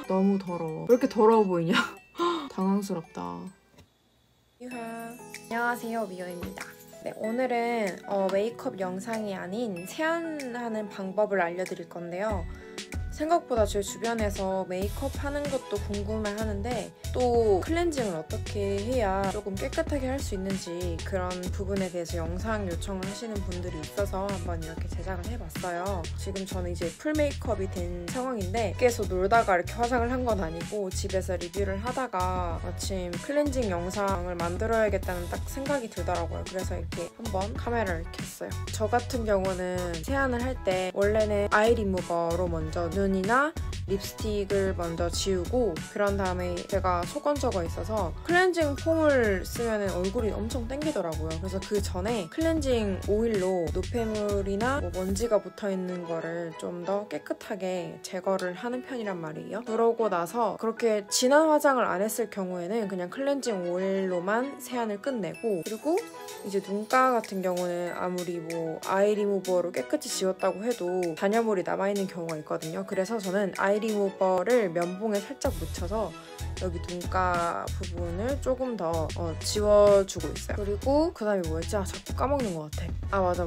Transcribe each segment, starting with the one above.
너무 더러워. 왜 이렇게 더러워 보이냐? 당황스럽다. 유하. 안녕하세요, 미호입니다. 네, 오늘은 메이크업 영상이 아닌 세안하는 방법을 알려드릴 건데요. 생각보다 제 주변에서 메이크업 하는 것도 궁금해하는데 또 클렌징을 어떻게 해야 조금 깨끗하게 할 수 있는지 그런 부분에 대해서 영상 요청을 하시는 분들이 있어서 한번 이렇게 제작을 해봤어요. 지금 저는 이제 풀 메이크업이 된 상황인데 밖에서 놀다가 이렇게 화장을 한 건 아니고 집에서 리뷰를 하다가 마침 클렌징 영상을 만들어야겠다는 딱 생각이 들더라고요. 그래서 이렇게 한번 카메라를 켰어요. 저 같은 경우는 세안을 할 때 원래는 아이 리무버로 먼저 눈이나 립스틱을 먼저 지우고 그런 다음에 제가 속건조가 있어서 클렌징 폼을 쓰면 얼굴이 엄청 땡기더라고요. 그래서 그 전에 클렌징 오일로 노폐물이나 먼지가 붙어있는 거를 좀 더 깨끗하게 제거를 하는 편이란 말이에요. 그러고 나서 그렇게 진한 화장을 안 했을 경우에는 그냥 클렌징 오일로만 세안을 끝내고 그리고 이제 눈가 같은 경우는 아무리 아이 리무버로 깨끗이 지웠다고 해도 잔여물이 남아있는 경우가 있거든요. 그래서 저는 아이 리무버를 면봉에 살짝 묻혀서 여기 눈가 부분을 조금 더 지워주고 있어요. 그리고 그 다음에 뭐였지? 자꾸 까먹는 것 같아. 맞아.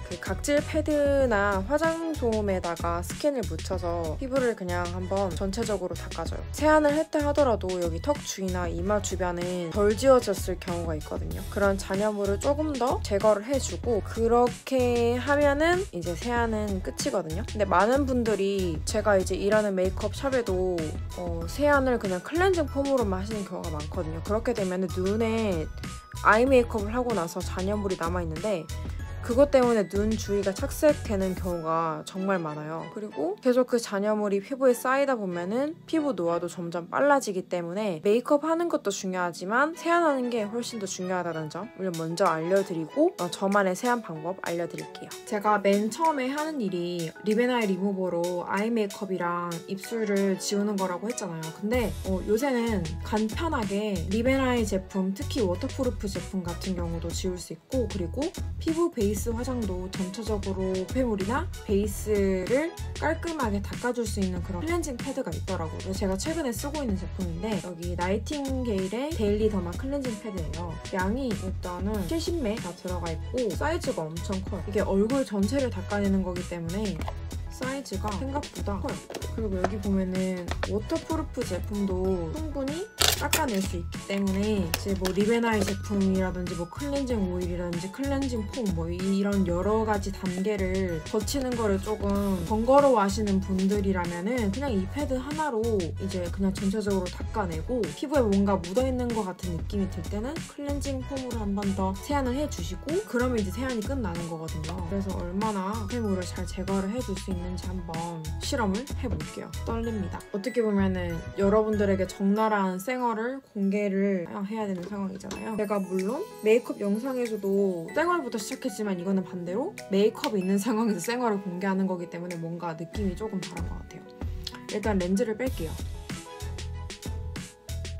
그 각질 패드나 화장솜에다가 스킨을 묻혀서 피부를 그냥 한번 전체적으로 닦아줘요. 세안을 했다 하더라도 여기 턱 주위나 이마 주변은 덜 지워졌을 경우가 있거든요. 그런 잔여물을 조금 더 제거를 해주고 그렇게 하면은 이제 세안은 끝이거든요. 근데 많은 분들이 제가 이제 일하는 메이크업 샵에도 세안을 그냥 클렌징 폼으로만 하시는 경우가 많거든요. 그렇게 되면 눈에 아이 메이크업을 하고 나서 잔여물이 남아있는데 그것 때문에 눈 주위가 착색되는 경우가 정말 많아요. 그리고 계속 그 잔여물이 피부에 쌓이다 보면은 피부 노화도 점점 빨라지기 때문에 메이크업 하는 것도 중요하지만 세안하는 게 훨씬 더 중요하다는 점을 먼저 알려드리고 저만의 세안 방법 알려드릴게요. 제가 맨 처음에 하는 일이 립앤아이 리무버로 아이 메이크업이랑 입술을 지우는 거라고 했잖아요. 근데 요새는 간편하게 립앤아이 제품, 특히 워터프루프 제품 같은 경우도 지울 수 있고 그리고 피부 베이스 화장도 전체적으로 노폐물이나 베이스를 깔끔하게 닦아줄 수 있는 그런 클렌징 패드가 있더라고요. 제가 최근에 쓰고 있는 제품인데 여기 나이팅게일의 데일리 더마 클렌징 패드예요. 양이 일단은 70ml 들어가 있고 사이즈가 엄청 커요. 이게 얼굴 전체를 닦아내는 거기 때문에 사이즈가 생각보다 커요. 그리고 여기 보면은 워터프루프 제품도 충분히 닦아낼 수 있기 때문에 이제 립앤아이 제품이라든지 클렌징 오일이라든지 클렌징 폼 이런 여러 가지 단계를 거치는 거를 조금 번거로워 하시는 분들이라면은 그냥 이 패드 하나로 이제 그냥 전체적으로 닦아내고 피부에 뭔가 묻어있는 것 같은 느낌이 들 때는 클렌징 폼으로 한 번 더 세안을 해주시고 그러면 이제 세안이 끝나는 거거든요. 그래서 얼마나 노폐물을 잘 제거를 해줄 수 있는지 한번 실험을 해볼게요. 떨립니다. 어떻게 보면은 여러분들에게 적나라한 쌩얼을 공개를 해야 되는 상황이잖아요. 제가 물론 메이크업 영상에서도 쌩얼부터 시작했지만 이거는 반대로 메이크업이 있는 상황에서 쌩얼을 공개하는 거기 때문에 뭔가 느낌이 조금 다른 것 같아요. 일단 렌즈를 뺄게요.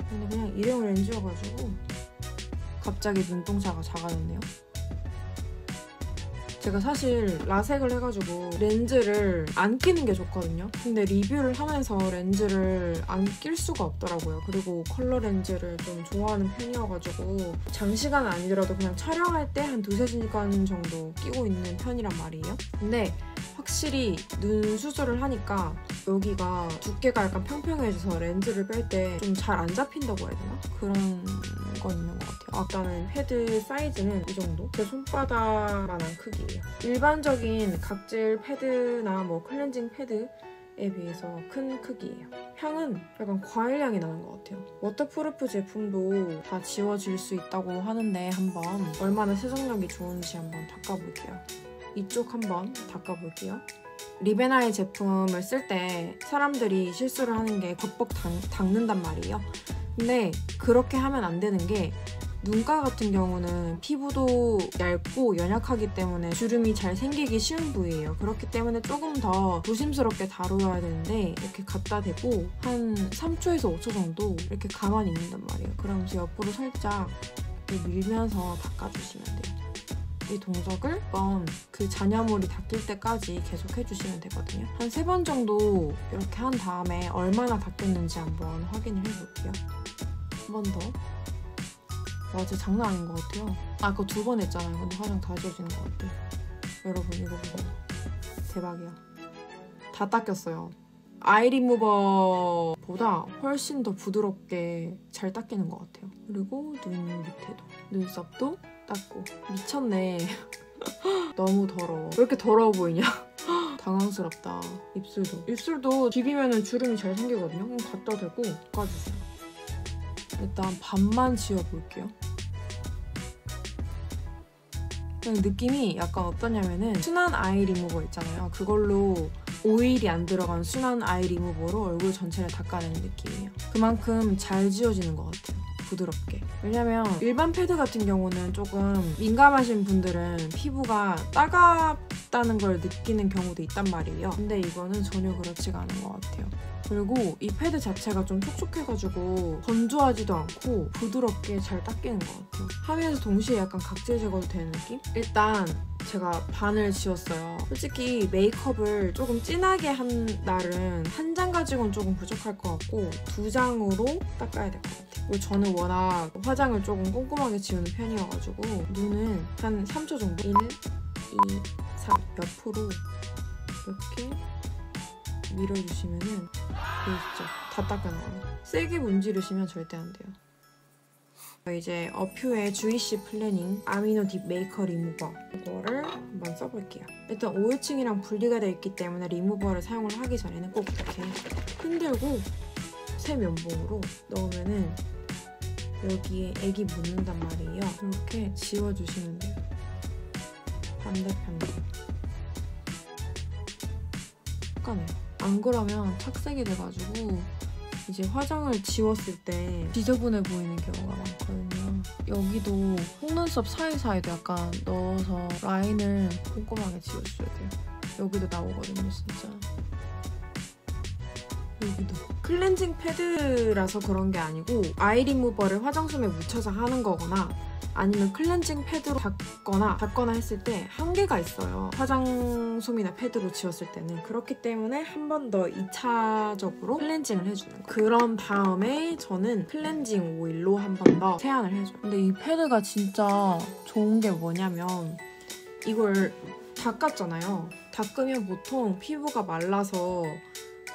근데 그냥 일회용 렌즈여가지고 갑자기 눈동자가 작아졌네요. 제가 사실 라섹을 해가지고 렌즈를 안 끼는 게 좋거든요. 근데 리뷰를 하면서 렌즈를 안 낄 수가 없더라고요. 그리고 컬러 렌즈를 좀 좋아하는 편이어가지고 장시간은 아니더라도 그냥 촬영할 때 한 2~3시간 정도 끼고 있는 편이란 말이에요. 근데 확실히 눈 수술을 하니까 여기가 두께가 약간 평평해져서 렌즈를 뺄 때 좀 잘 안 잡힌다고 해야 되나? 그런 건 있는 것 같아요. 일단은 패드 사이즈는 이 정도? 제 손바닥만한 크기예요. 일반적인 각질 패드나 클렌징 패드에 비해서 큰 크기예요. 향은 약간 과일향이 나는 것 같아요. 워터프루프 제품도 다 지워질 수 있다고 하는데 한번 얼마나 세정력이 좋은지 한번 닦아볼게요. 이쪽 한번 닦아볼게요. 립앤아이 제품을 쓸 때 사람들이 실수를 하는 게 벅벅 닦는단 말이에요. 근데 그렇게 하면 안 되는 게 눈가 같은 경우는 피부도 얇고 연약하기 때문에 주름이 잘 생기기 쉬운 부위예요. 그렇기 때문에 조금 더 조심스럽게 다뤄야 되는데 이렇게 갖다 대고 한 3초에서 5초 정도 이렇게 가만히 있는단 말이에요. 그러면서 옆으로 살짝 밀면서 닦아주시면 돼요. 이 동작을 그 잔여물이 닦일 때까지 계속 해주시면 되거든요. 한 3번 정도 이렇게 한 다음에 얼마나 닦였는지 한번 확인을 해볼게요. 한 번 더. 와, 진짜 장난 아닌 것 같아요. 아까 2번 했잖아요. 근데 화장 다 지워지는 것 같아요. 여러분 이거 보세요. 대박이야. 다 닦였어요. 아이 리무버보다 훨씬 더 부드럽게 잘 닦이는 것 같아요. 그리고 눈 밑에도. 눈썹도 닦고. 미쳤네. 너무 더러워. 왜 이렇게 더러워 보이냐? 당황스럽다. 입술도 비비면 주름이 잘 생기거든요. 그럼 갖다 대고 깎아주세요. 일단 반만 지워볼게요. 그냥 느낌이 약간 어떠냐면은 순한 아이 리무버 있잖아요. 그걸로 오일이 안 들어간 순한 아이 리무버로 얼굴 전체를 닦아내는 느낌이에요. 그만큼 잘 지워지는 것 같아요. 부드럽게. 왜냐면 일반 패드 같은 경우는 조금 민감하신 분들은 피부가 따갑다는 걸 느끼는 경우도 있단 말이에요. 근데 이거는 전혀 그렇지가 않은 것 같아요. 그리고 이 패드 자체가 좀 촉촉해가지고 건조하지도 않고 부드럽게 잘 닦이는 것 같아요. 하면서 동시에 약간 각질 제거도 되는 느낌? 일단 제가 반을 지웠어요. 솔직히 메이크업을 조금 진하게 한 날은 한 장 가지고는 조금 부족할 것 같고 2장으로 닦아야 될 것 같아요. 그리고 저는 워낙 화장을 조금 꼼꼼하게 지우는 편이어가지고 눈은 한 3초 정도 1, 2, 3 옆으로 이렇게 밀어주시면은 보이시죠? 다 닦여나와요. 세게 문지르시면 절대 안 돼요. 이제 어퓨의 주이시 플래닝 아미노 딥 메이커 리무버 이거를 한번 써볼게요. 일단 오일층이랑 분리가 되어 있기 때문에 리무버를 사용을 하기 전에는 꼭 이렇게 흔들고 새 면봉으로 넣으면은 여기에 액이 묻는단 말이에요. 이렇게 지워주시면 돼요. 반대편도 닦아내요. 안 그러면 착색이 돼가지고 이제 화장을 지웠을 때 지저분해 보이는 경우가 많거든요. 여기도 속눈썹 사이사이도 약간 넣어서 라인을 꼼꼼하게 지워줘야 돼요. 여기도 나오거든요, 진짜. 여기도. 클렌징 패드라서 그런 게 아니고 아이 리무버를 화장솜에 묻혀서 하는 거거나 아니면 클렌징 패드로 닦거나 했을 때 한계가 있어요. 화장솜이나 패드로 지웠을 때는. 그렇기 때문에 한 번 더 2차적으로 클렌징을 해주는 거예요. 그런 다음에 저는 클렌징 오일로 한 번 더 세안을 해줘요. 근데 이 패드가 진짜 좋은 게 뭐냐면 이걸 닦았잖아요. 닦으면 보통 피부가 말라서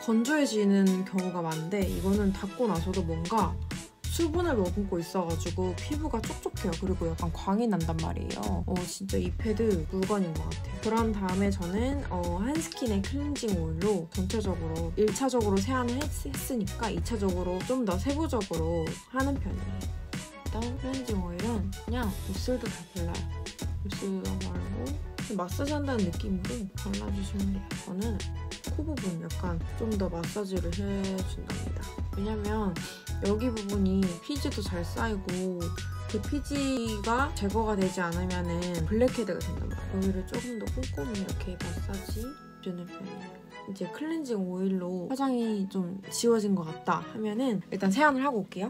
건조해지는 경우가 많은데 이거는 닦고 나서도 뭔가 수분을 머금고 있어가지고 피부가 촉촉해요. 그리고 약간 광이 난단 말이에요. 진짜 이 패드 물건인 것 같아요. 그런 다음에 저는 한스킨의 클렌징 오일로 전체적으로 1차적으로 세안을 했으니까 2차적으로 좀 더 세부적으로 하는 편이에요. 일단 클렌징 오일은 그냥 입술도 다 발라요. 입술도 다 바르고 마사지 한다는 느낌으로 발라주시면 돼요. 저는 코 부분 약간 좀 더 마사지를 해준답니다. 왜냐면 여기 부분이 피지도 잘 쌓이고 그 피지가 제거가 되지 않으면은 블랙헤드가 된단 말이에요. 여기를 조금 더 꼼꼼히 이렇게 마사지 해주는 편이에요. 이제 클렌징 오일로 화장이 좀 지워진 것 같다 하면은 일단 세안을 하고 올게요.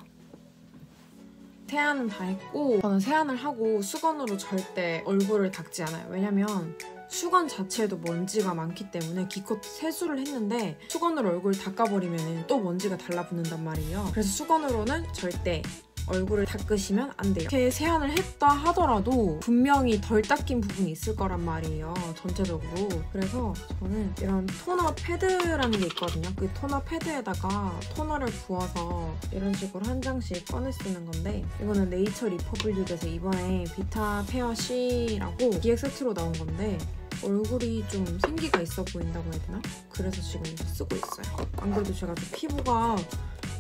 세안은 다 했고 저는 세안을 하고 수건으로 절대 얼굴을 닦지 않아요. 왜냐면 수건 자체에도 먼지가 많기 때문에 기껏 세수를 했는데 수건으로 얼굴 닦아버리면 또 먼지가 달라붙는단 말이에요. 그래서 수건으로는 절대 얼굴을 닦으시면 안 돼요. 이렇게 세안을 했다 하더라도 분명히 덜 닦인 부분이 있을 거란 말이에요. 전체적으로. 그래서 저는 이런 토너 패드라는 게 있거든요. 그 토너 패드에다가 토너를 부어서 이런 식으로 한 장씩 꺼내 쓰는 건데 이거는 네이처 리퍼블릭에서 이번에 비타 페어 C라고 기획 세트로 나온 건데 얼굴이 좀 생기가 있어 보인다고 해야 되나? 그래서 지금 쓰고 있어요. 안 그래도 제가 좀 피부가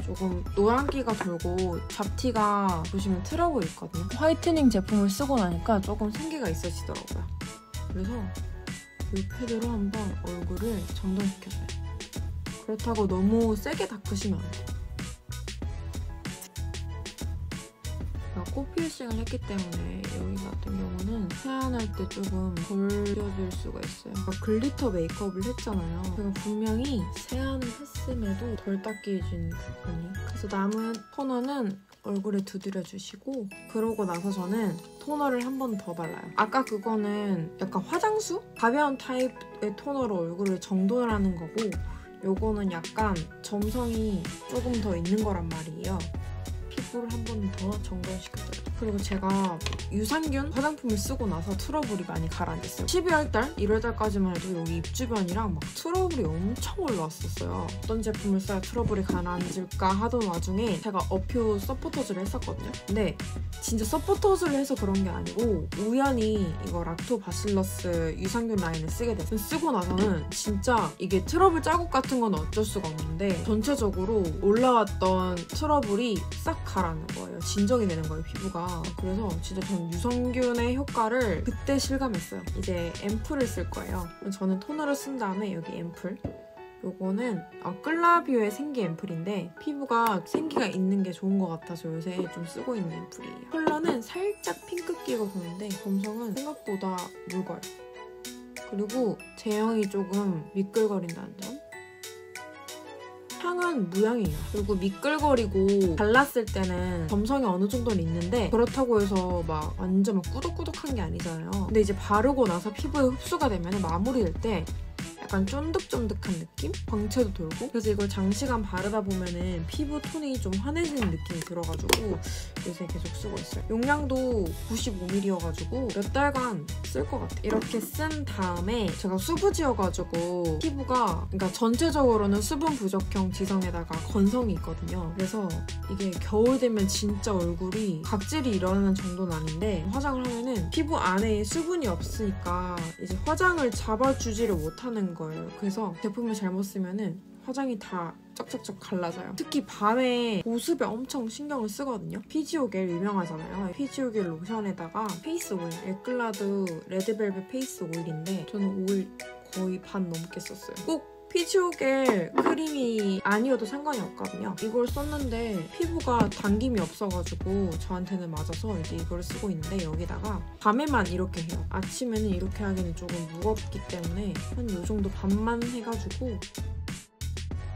조금 노란기가 돌고 잡티가 보시면 트러블 있거든요. 화이트닝 제품을 쓰고 나니까 조금 생기가 있어지더라고요. 그래서 이 패드로 한번 얼굴을 정돈시켜줘요. 그렇다고 너무 세게 닦으시면 안 돼요. 코 피어싱을 했기 때문에 여기 같은 경우는 세안할 때 조금 덜 지워질 수가 있어요. 글리터 메이크업을 했잖아요. 제가 분명히 세안을 했음에도 덜 닦여진 부분이. 그래서 남은 토너는 얼굴에 두드려주시고 그러고 나서 저는 토너를 한 번 더 발라요. 아까 그거는 약간 화장수? 가벼운 타입의 토너로 얼굴을 정돈하는 거고 요거는 약간 점성이 조금 더 있는 거란 말이에요. 피부를 한 번 더 정돈시켜줘요. 그리고 제가 유산균 화장품을 쓰고 나서 트러블이 많이 가라앉았어요. 12월달, 1월달까지만 해도 여기 입 주변이랑 막 트러블이 엄청 올라왔었어요. 어떤 제품을 써야 트러블이 가라앉을까 하던 와중에 제가 어퓨 서포터즈를 했었거든요. 근데 진짜 서포터즈를 해서 그런 게 아니고 우연히 이거 락토바실러스 유산균 라인을 쓰게 됐어요. 쓰고 나서는 진짜 이게 트러블 자국 같은 건 어쩔 수가 없는데 전체적으로 올라왔던 트러블이 싹 가라앉는 거예요. 진정이 되는 거예요, 피부가. 그래서 진짜 전 유산균의 효과를 그때 실감했어요. 이제 앰플을 쓸 거예요. 저는 토너를 쓴 다음에 여기 앰플. 요거는 끌라비오의 생기 앰플인데 피부가 생기가 있는 게 좋은 것 같아서 요새 좀 쓰고 있는 앰플이에요. 컬러는 살짝 핑크기가 도는데 점성은 생각보다 묽어요. 그리고 제형이 조금 미끌거린다는 점. 향은 무향이에요. 그리고 미끌거리고 발랐을 때는 점성이 어느 정도는 있는데 그렇다고 해서 막 완전 막 꾸덕꾸덕한 게 아니잖아요. 근데 이제 바르고 나서 피부에 흡수가 되면 마무리될 때 약간 쫀득쫀득한 느낌? 광채도 돌고. 그래서 이걸 장시간 바르다 보면은 피부 톤이 좀 환해지는 느낌이 들어가지고 요새 계속 쓰고 있어요. 용량도 95ml여가지고 몇 달간 쓸 것 같아요. 이렇게 쓴 다음에 제가 수부지여가지고 피부가 그러니까 전체적으로는 수분 부족형 지성에다가 건성이 있거든요. 그래서 이게 겨울 되면 진짜 얼굴이 각질이 일어나는 정도는 아닌데 화장을 하면은 피부 안에 수분이 없으니까 이제 화장을 잡아주지를 못하는 거예요. 그래서 제품을 잘못 쓰면은 화장이 다 쩍쩍쩍 갈라져요. 특히 밤에 보습에 엄청 신경을 쓰거든요. 피지오겔 유명하잖아요. 피지오겔 로션에다가 페이스 오일, 에클라드 레드벨벳 페이스 오일인데 저는 오일 거의 반 넘게 썼어요. 꼭 피지오겔 크림이 아니어도 상관이 없거든요. 이걸 썼는데 피부가 당김이 없어가지고 저한테는 맞아서 이제 이걸 쓰고 있는데 여기다가 밤에만 이렇게 해요. 아침에는 이렇게 하기는 조금 무겁기 때문에 한 이 정도 반만 해가지고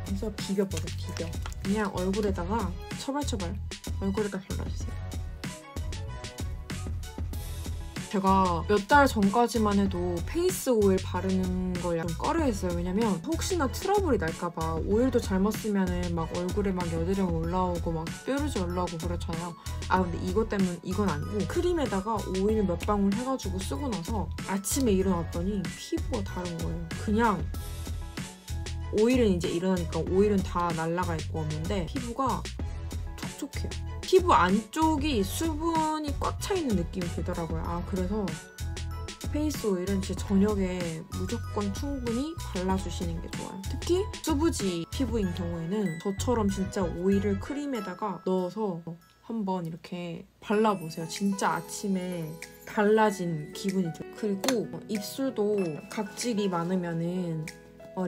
그래서 비벼버려, 비벼. 그냥 얼굴에다가 처발처발 얼굴에다 발라주세요. 제가 몇 달 전까지만 해도 페이스 오일 바르는 걸 좀 꺼려했어요. 왜냐면 혹시나 트러블이 날까봐 오일도 잘못 쓰면은 막 얼굴에 막 여드름 올라오고 막 뾰루지 올라오고 그렇잖아요. 근데 이것 때문에 이건 아니고 크림에다가 오일 몇 방울 해가지고 쓰고 나서 아침에 일어났더니 피부가 다른 거예요. 그냥 오일은 이제 일어나니까 오일은 다 날아가 있고 없는데 피부가 촉촉해요. 피부 안쪽이 수분이 꽉 차 있는 느낌이 들더라고요. 그래서 페이스 오일은 진짜 저녁에 무조건 충분히 발라주시는 게 좋아요. 특히 수부지 피부인 경우에는 저처럼 진짜 오일을 크림에다가 넣어서 한번 이렇게 발라보세요. 진짜 아침에 달라진 기분이 들어요. 그리고 입술도 각질이 많으면은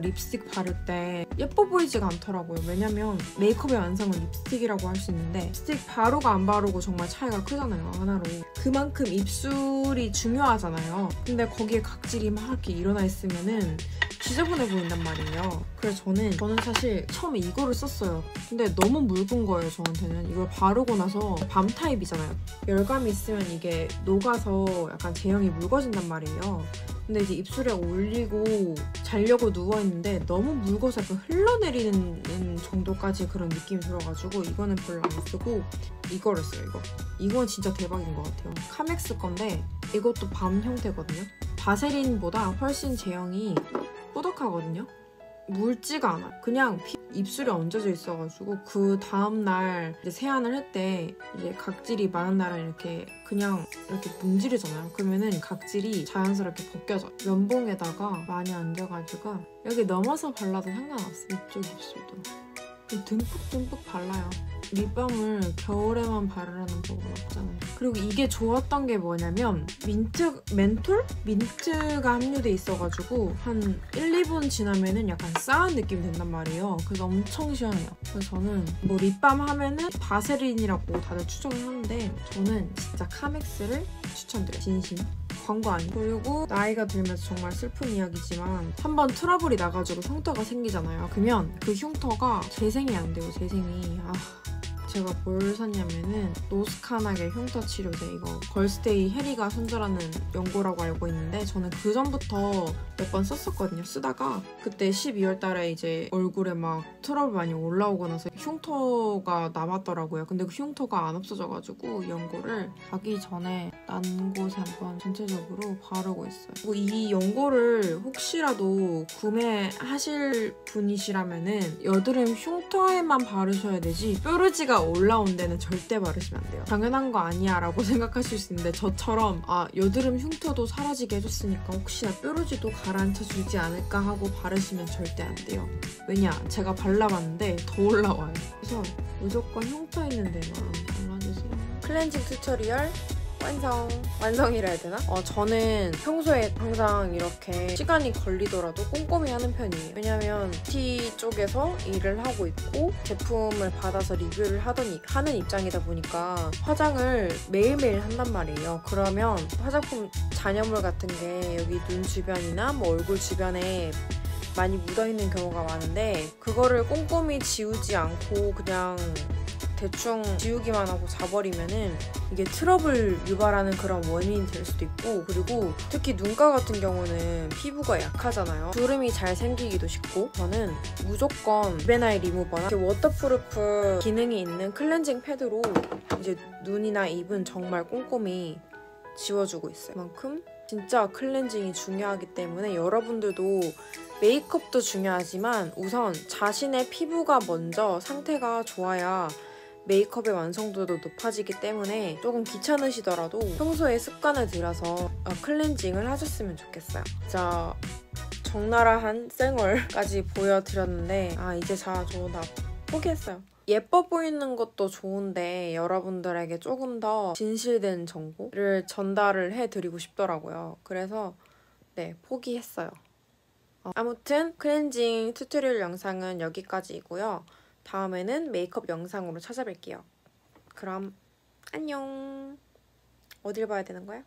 립스틱 바를 때 예뻐 보이지가 않더라고요. 왜냐면 메이크업의 완성은 립스틱이라고 할 수 있는데 립스틱 바르고 안 바르고 정말 차이가 크잖아요. 하나로. 그만큼 입술이 중요하잖아요. 근데 거기에 각질이 막 이렇게 일어나 있으면은 지저분해 보인단 말이에요. 그래서 저는 사실 처음에 이거를 썼어요. 근데 너무 묽은 거예요, 저한테는. 이걸 바르고 나서 밤 타입이잖아요. 열감이 있으면 이게 녹아서 약간 제형이 묽어진단 말이에요. 근데 이제 입술에 올리고 자려고 누워있는데 너무 묽어서 약간 흘러내리는 정도까지 그런 느낌이 들어가지고 이거는 별로 안 쓰고 이거를 써요, 이거. 이건 진짜 대박인 것 같아요. 카맥스 건데 이것도 밤 형태거든요. 바세린보다 훨씬 제형이 뿌덕하거든요. 묽지가 않아요. 그냥 입술에 얹어져 있어가지고 그 다음날 이제 세안을 할 때 이제 각질이 많은 날은 이렇게 그냥 이렇게 문지르잖아요. 그러면은 각질이 자연스럽게 벗겨져요. 면봉에다가 많이 얹어가지고 여기 넘어서 발라도 상관없어요. 이쪽 입술도. 듬뿍듬뿍 발라요. 립밤을 겨울에만 바르라는 법은 없잖아요. 그리고 이게 좋았던 게 뭐냐면 멘톨? 민트가 함유돼 있어가지고 한 1, 2분 지나면은 약간 싸한 느낌이 된단 말이에요. 그래서 엄청 시원해요. 그래서 저는 뭐 립밤 하면은 바세린이라고 다들 추천을 하는데 저는 진짜 카맥스를 추천드려요. 진심. 광고 아니고. 그리고 나이가 들면서 정말 슬픈 이야기지만 한번 트러블이 나가지고 흉터가 생기잖아요. 그러면 그 흉터가 재생이 안 돼요. 재생이. 제가 뭘 샀냐면은 노스카나겔 흉터 치료제, 이거 걸스데이 해리가 선전하는 연고라고 알고 있는데 저는 그 전부터 몇 번 썼었거든요. 쓰다가 그때 12월 달에 이제 얼굴에 막 트러블 많이 올라오고 나서 흉터가 남았더라고요. 근데 그 흉터가 안 없어져가지고 연고를 자기 전에 난 곳에 한번 전체적으로 바르고 있어요. 그리고 이 연고를 혹시라도 구매하실 분이시라면은 여드름 흉터에만 바르셔야 되지 뾰루지가 올라온 데는 절대 바르시면 안 돼요. 당연한 거 아니야 라고 생각하실 수 있는데 저처럼 여드름 흉터도 사라지게 해줬으니까 혹시나 뾰루지도 가라앉혀 주지 않을까 하고 바르시면 절대 안 돼요. 왜냐? 제가 발라봤는데 더 올라와요. 그래서 무조건 흉터 있는 데만 발라주세요. 클렌징 튜토리얼 완성이라 해야 되나? 저는 평소에 항상 이렇게 시간이 걸리더라도 꼼꼼히 하는 편이에요. 왜냐면 뷰티 쪽에서 일을 하고 있고 제품을 받아서 리뷰를 하는 입장이다 보니까 화장을 매일매일 한단 말이에요. 그러면 화장품 잔여물 같은 게 여기 눈 주변이나 뭐 얼굴 주변에 많이 묻어있는 경우가 많은데 그거를 꼼꼼히 지우지 않고 그냥 대충 지우기만 하고 자버리면은 이게 트러블 유발하는 그런 원인이 될 수도 있고, 그리고 특히 눈가 같은 경우는 피부가 약하잖아요. 주름이 잘 생기기도 쉽고, 저는 무조건 리베나이 리무버나 워터프루프 기능이 있는 클렌징 패드로 이제 눈이나 입은 정말 꼼꼼히 지워주고 있어요. 그만큼 진짜 클렌징이 중요하기 때문에 여러분들도 메이크업도 중요하지만 우선 자신의 피부가 먼저 상태가 좋아야 메이크업의 완성도도 높아지기 때문에 조금 귀찮으시더라도 평소에 습관을 들여서 클렌징을 하셨으면 좋겠어요. 자, 적나라한 쌩얼까지 보여드렸는데 이제 나 포기했어요. 예뻐 보이는 것도 좋은데 여러분들에게 조금 더 진실된 정보를 전달을 해드리고 싶더라고요. 그래서 네, 포기했어요. 아무튼 클렌징 튜토리얼 영상은 여기까지이고요. 다음에는 메이크업 영상으로 찾아뵐게요. 그럼 안녕. 어딜 봐야 되는 거야?